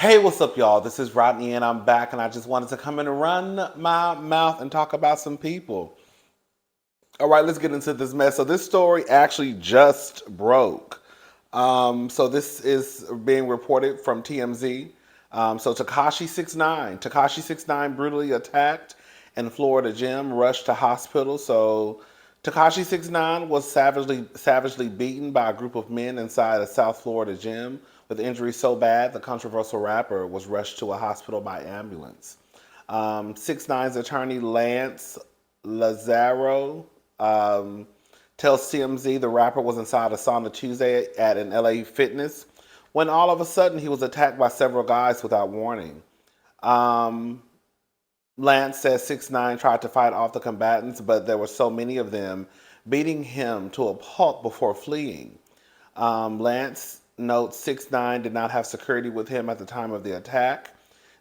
Hey, what's up, y'all? This is Rodney, and I'm back, and I just wanted to come in and run my mouth and talk about some people. All right, let's get into this mess. So this story actually just broke. So this is being reported from TMZ. So Tekashi 6ix9ine brutally attacked in Florida gym, rushed to hospital. So Tekashi 6ix9ine was savagely beaten by a group of men inside a South Florida gym with injuries so bad the controversial rapper was rushed to a hospital by ambulance. 6ix9ine's attorney Lance Lazaro tells TMZ the rapper was inside a sauna Tuesday at an LA Fitness when all of a sudden he was attacked by several guys without warning. Um, Lance says 6ix9ine tried to fight off the combatants, but there were so many of them beating him to a pulp before fleeing. Lance notes 6ix9ine did not have security with him at the time of the attack.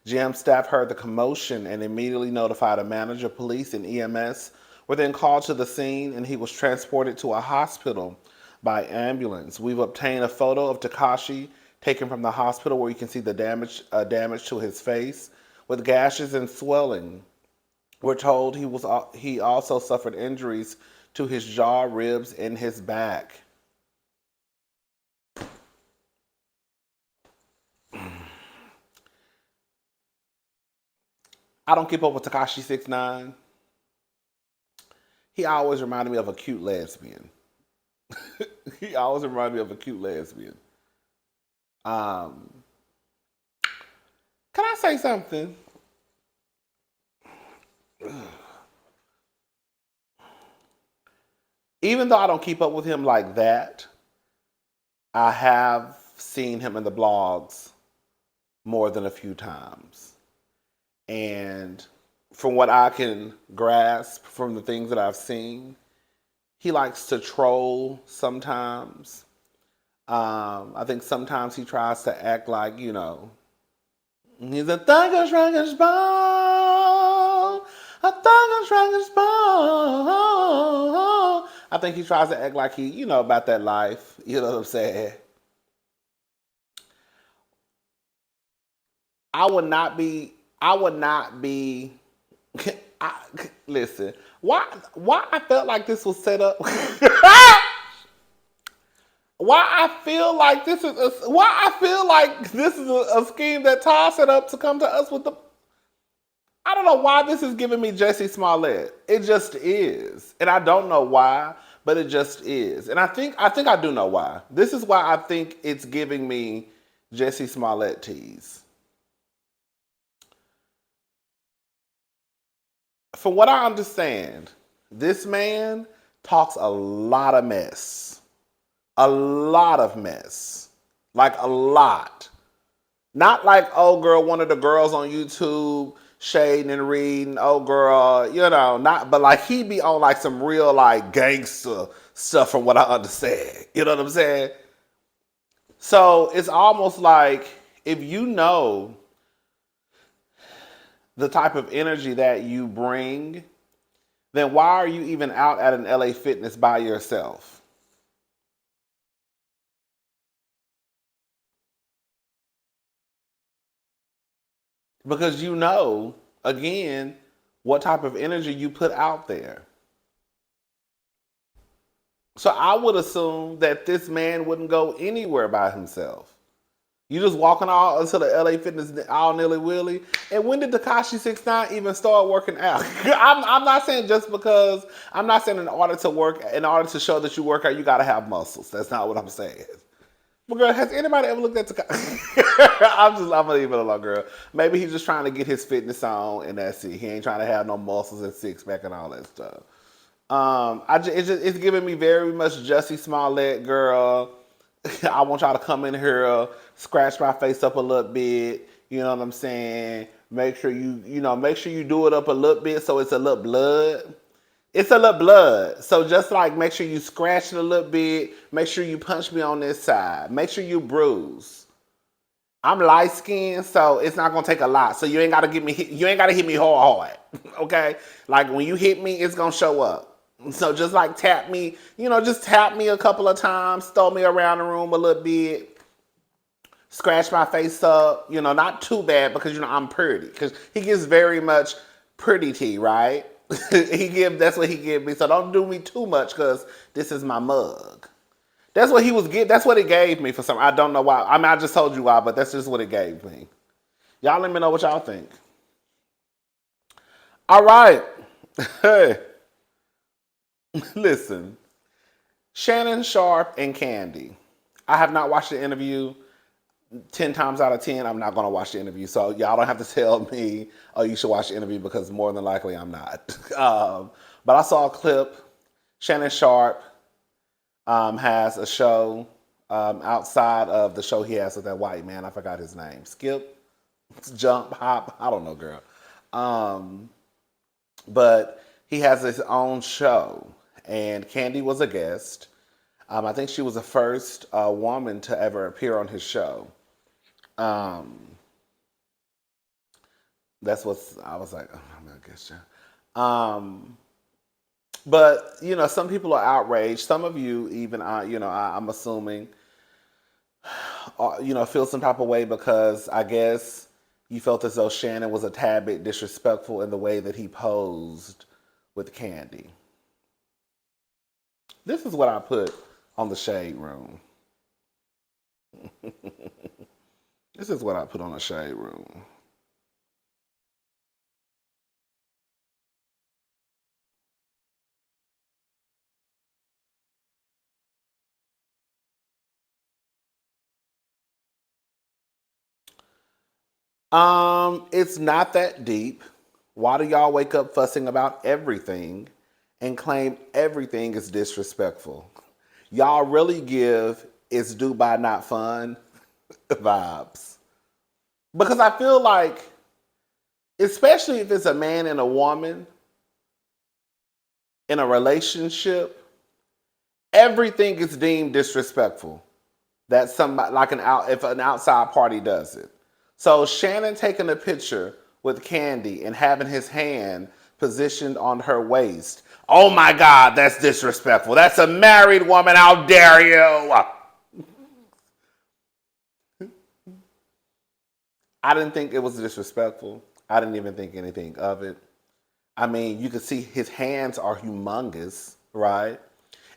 Gym staff heard the commotion and immediately notified a manager. Police and EMS were then called to the scene, and he was transported to a hospital by ambulance. We've obtained a photo of Tekashi taken from the hospital where you can see the damage to his face with gashes and swelling. We're told he also suffered injuries to his jaw, ribs, and his back. I don't keep up with Tekashi 6ix9ine. He always reminded me of a cute lesbian. He always reminded me of a cute lesbian. Um, can I say something? Even though I don't keep up with him like that, I have seen him in the blogs more than a few times. And from what I can grasp from the things that I've seen, he likes to troll sometimes. I think sometimes he tries to act like, he's a thuggish ball, a thuggish ball. I think he tries to act like he, about that life. You know what I'm saying? I would not be. Listen, why I felt like this was set up. Why I feel like this is a scheme that Todd set up to come to us with the. I don't know why this is giving me Jussie Smollett. It just is, and I don't know why, but it just is. And I think I do know why. This is why I think it's giving me Jussie Smollett tease. From what I understand, this man talks a lot of mess. A lot of mess. Like a lot. Not like, oh girl, one of the girls on YouTube shading and reading, oh girl, not, but like he be on like some real like gangster stuff from what I understand. You know what I'm saying? So it's almost like if you know the type of energy that you bring, then why are you even out at an LA Fitness by yourself? Because again, what type of energy you put out there. So I would assume that this man wouldn't go anywhere by himself. You just walking all into the LA Fitness all nilly-willy. And when did Tekashi 6ix9ine even start working out? I'm not saying just because, I'm not saying in order to show that you work out, you got to have muscles. That's not what I'm saying. But girl, has anybody ever looked at Tekashi? I'm gonna leave it alone, girl. Maybe he's just trying to get his fitness on, and that's it. He ain't trying to have no muscles and six pack and all that stuff. It's giving me very much Jussie Smollett, girl. I want y'all to come in here, scratch my face up a little bit. You know what I'm saying? Make sure you do it up a little bit so it's a little blood. It's a little blood. So just like make sure you scratch it a little bit. Make sure you punch me on this side. Make sure you bruise. I'm light skinned, so it's not gonna take a lot. So you ain't gotta hit me hard. Okay? Like when you hit me, it's gonna show up. So just like tap me, just tap me a couple of times, throw me around the room a little bit. scratch my face up, not too bad because I'm pretty. Because he gives very much pretty tea, right? That's what he give me. So don't do me too much because this is my mug. That's what he was getting. That's what it gave me for some. I don't know why. I mean, I just told you why, but that's just what it gave me. Y'all let me know what y'all think. All right. Hey, listen. Shannon Sharpe and Kandi. I have not watched the interview. 10 times out of 10, I'm not going to watch the interview. So y'all don't have to tell me, oh, you should watch the interview because more than likely I'm not. But I saw a clip. Shannon Sharpe has a show outside of the show he has with that white man. I forgot his name. Skip, Jump, Hop. I don't know, girl. But he has his own show. And Kandi was a guest. I think she was the first woman to ever appear on his show. That's what I was like, oh, I'm gonna guess you. But some people are outraged. Some of you even, I'm assuming, feel some type of way because I guess you felt as though Shannon was a tad bit disrespectful in the way that he posed with Kandi. This is what I put on the Shade Room. This is what I put on the Shade Room. It's not that deep. Why do y'all wake up fussing about everything and claim everything is disrespectful? Y'all really give "it's due by not fun" vibes. Because I feel like, especially if it's a man and a woman in a relationship, everything is deemed disrespectful. That somebody if an outside party does it. So Shannon taking a picture with Kandi and having his hand positioned on her waist. Oh my God, that's disrespectful. That's a married woman. How dare you? I didn't think it was disrespectful. I didn't even think anything of it. I mean, you can see his hands are humongous, right?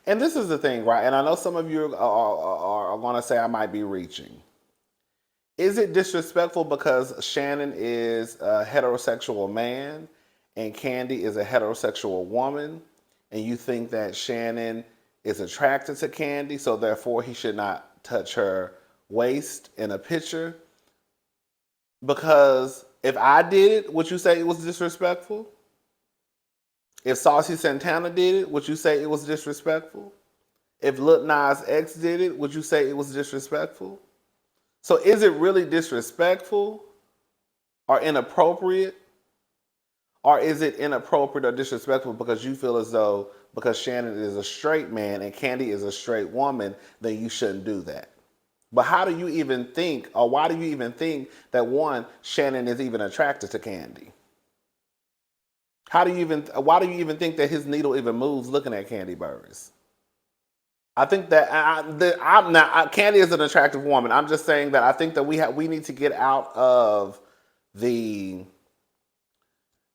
And this is the thing, right? And I know some of you are going to say I might be reaching. Is it disrespectful because Shannon is a heterosexual man and Kandi is a heterosexual woman, and you think that Shannon is attracted to Kandi, so therefore he should not touch her waist in a picture? Because if I did it, would you say it was disrespectful? If Saucy Santana did it, would you say it was disrespectful? If Lil Nas X did it, would you say it was disrespectful? So is it really disrespectful or inappropriate? Or is it inappropriate or disrespectful because you feel as though because Shannon is a straight man and Kandi is a straight woman, then you shouldn't do that? But how do you even think, or why do you even think that Shannon is even attracted to Kandi? Why do you even think that his needle even moves looking at Kandi Burruss? I think that Kandi is an attractive woman. I'm just saying that I think that we need to get out of the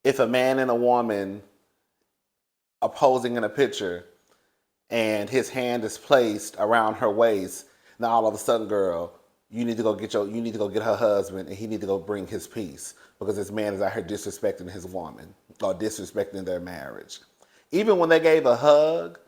if a man and a woman are posing in a picture and his hand is placed around her waist, now all of a sudden, girl, you need to go get her husband and he need to go bring his peace because this man is out here disrespecting his woman or disrespecting their marriage. Even when they gave a hug,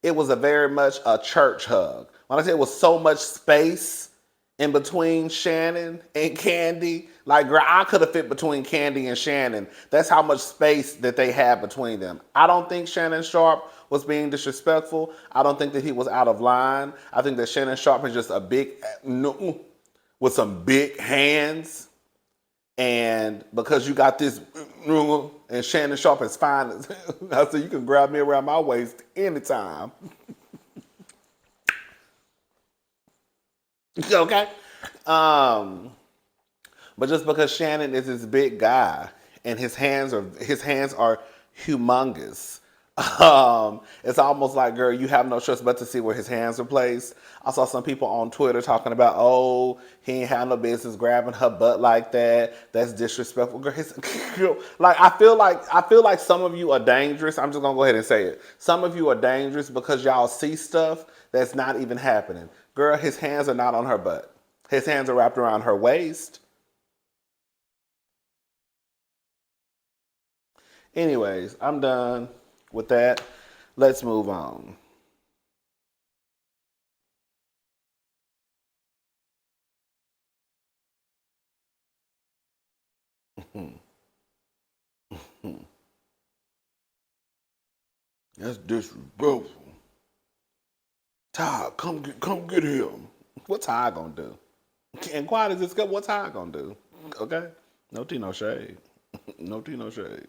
it was a very much a church hug. When I say it was so much space in between Shannon and Kandi, like, girl, I could have fit between Kandi and Shannon. That's how much space that they had between them. I don't think Shannon Sharpe was being disrespectful. I don't think that he was out of line. I think that Shannon Sharpe is just a big, with some big hands. And because you got this, and Shannon Sharpe is fine, I said, you can grab me around my waist anytime. Okay? But just because Shannon is this big guy and his hands are humongous, It's almost like, girl, you have no choice but to see where his hands are placed. I saw some people on Twitter talking about, oh, he ain't had no business grabbing her butt like that. That's disrespectful. Girl, like I feel like some of you are dangerous. I'm just gonna go ahead and say it. Some of you are dangerous because y'all see stuff that's not even happening. Girl, his hands are not on her butt. His hands are wrapped around her waist. Anyways, I'm done with that. Let's move on. That's disrespectful. Ty, come get him. What Ty gonna do? And quiet as this go, what Ty gonna do? Okay? No tea, no shade. No tea, no shade.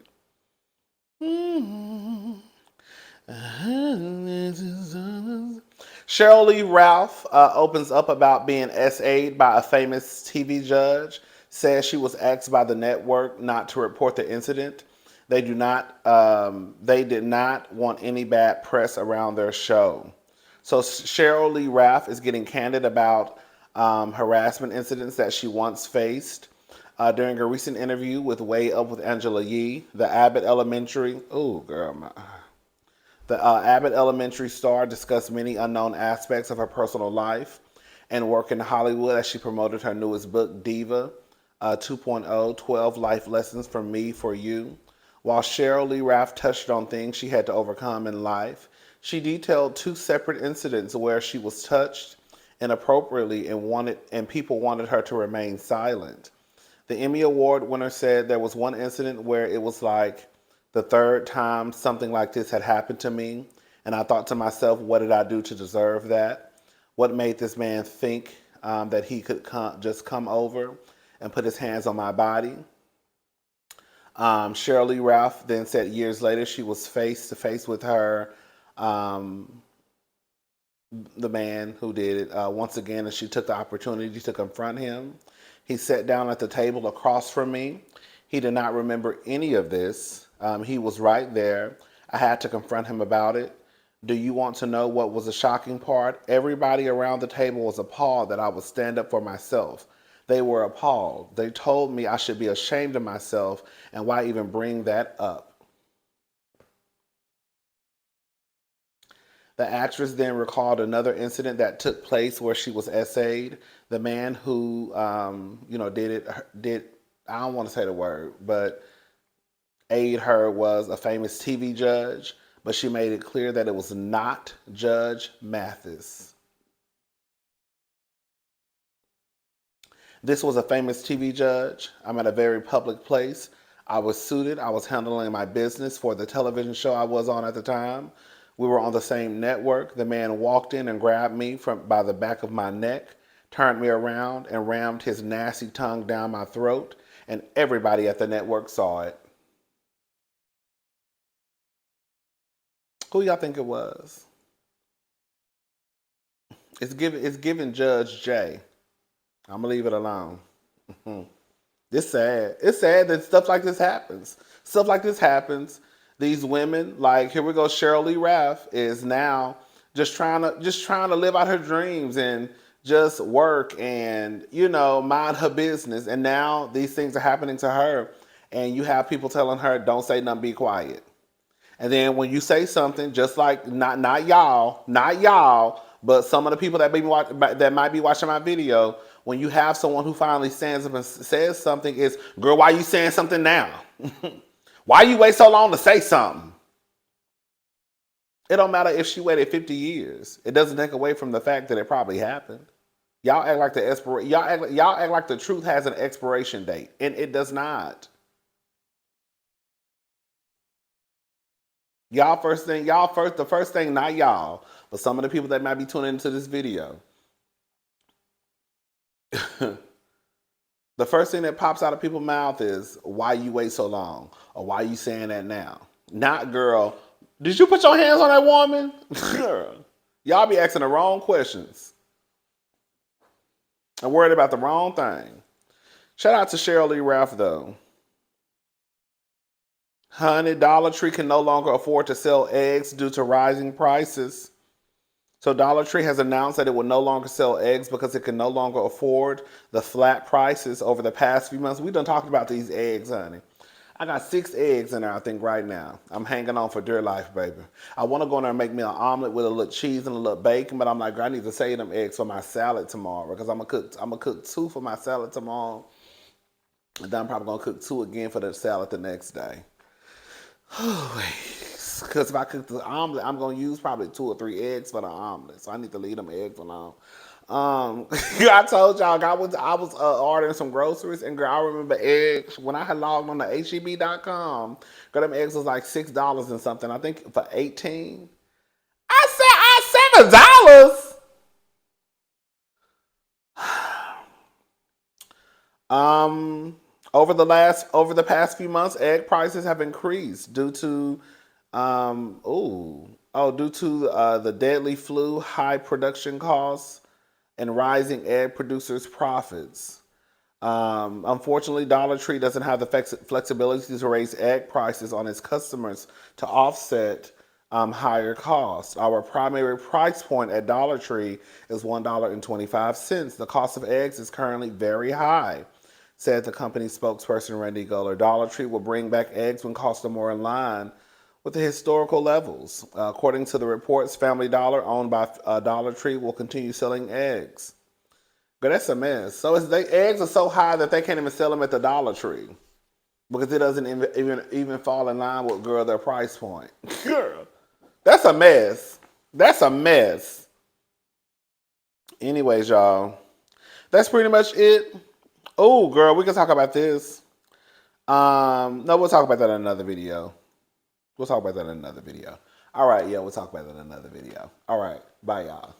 Sheryl Lee Ralph opens up about being SA'd by a famous TV judge. Says she was asked by the network not to report the incident. They do not. They did not want any bad press around their show. So Sheryl Lee Ralph is getting candid about harassment incidents that she once faced. During a recent interview with Way Up with Angela Yee, the Abbott Elementary. Oh, girl, the Abbott Elementary star discussed many unknown aspects of her personal life and work in Hollywood as she promoted her newest book, Diva 2.0, 12 Life Lessons from Me for You. While Sheryl Lee Ralph touched on things she had to overcome in life, she detailed two separate incidents where she was touched inappropriately and people wanted her to remain silent. The Emmy Award winner said there was one incident where it was like the third time something like this had happened to me, and I thought to myself, what did I do to deserve that? What made this man think that he could just come over and put his hands on my body? Sheryl Lee Ralph then said years later she was face to face with um, the man who did it once again, and she took the opportunity to confront him. He sat down at the table across from me. He did not remember any of this. He was right there. I had to confront him about it. Do you want to know what was the shocking part? Everybody around the table was appalled that I would stand up for myself. They were appalled. They told me I should be ashamed of myself, and why even bring that up? The actress then recalled another incident that took place where she was essayed. The man who, did I don't want to say the word, but aid her was a famous TV judge, but she made it clear that it was not Judge Mathis. This was a famous TV judge. I'm at a very public place. I was suited. I was handling my business for the television show I was on at the time. We were on the same network. The man walked in and grabbed me by the back of my neck, turned me around, and rammed his nasty tongue down my throat, and everybody at the network saw it. Who y'all think it was? It's given Judge J. I'm gonna leave it alone. It's sad. It's sad that stuff like this happens. Stuff like this happens. These women, like here we go, Sheryl Lee Ralph is now just trying to live out her dreams and just work and mind her business. And now these things are happening to her, and you have people telling her, "Don't say nothing, be quiet." And then when you say something, just like not y'all, but some of the people that might be watching my video, when you have someone who finally stands up and says something, is, girl, why are you saying something now? Why you wait so long to say something? It don't matter if she waited 50 years. It doesn't take away from the fact that it probably happened. Y'all act like the truth has an expiration date, and it does not. The first thing, not y'all, but some of the people that might be tuning into this video. The first thing that pops out of people's mouth is, why you wait so long? Or why you saying that now? Not, girl, did you put your hands on that woman? Girl, y'all be asking the wrong questions and worried about the wrong thing. Shout out to Sheryl Lee Ralph, though. Honey, Dollar Tree can no longer afford to sell eggs due to rising prices. So Dollar Tree has announced that it will no longer sell eggs because it can no longer afford the flat prices over the past few months. We done talked about these eggs, honey. I got 6 eggs in there, I think, right now. I'm hanging on for dear life, baby. I want to go in there and make me an omelet with a little cheese and a little bacon, but I'm like, I need to save them eggs for my salad tomorrow because I'm gonna cook 2 for my salad tomorrow. And then I'm probably gonna cook 2 again for the salad the next day. Because if I cook the omelet, I'm gonna use probably 2 or 3 eggs for the omelet. So I need to leave them eggs alone. I told y'all I was ordering some groceries, and girl, I remember eggs when I had logged on to HEB.com. Girl, them eggs was like $6 and something. I think for 18. I said $7. Over the past few months, egg prices have increased due to the deadly flu, high production costs, and rising egg producers' profits. Unfortunately, Dollar Tree doesn't have the flexibility to raise egg prices on its customers to offset higher costs. Our primary price point at Dollar Tree is $1.25. The cost of eggs is currently very high, said the company's spokesperson Randy Guller. Dollar Tree will bring back eggs when costs are more in line with the historical levels. According to the reports, Family Dollar, owned by Dollar Tree, will continue selling eggs. But that's a mess. So eggs are so high that they can't even sell them at the Dollar Tree because it doesn't even fall in line with their price point. Girl, that's a mess. That's a mess. Anyways, y'all, that's pretty much it. Oh, girl, we can talk about this. No, we'll talk about that in another video. We'll talk about that in another video. All right, yeah, we'll talk about that in another video. All right, bye, y'all.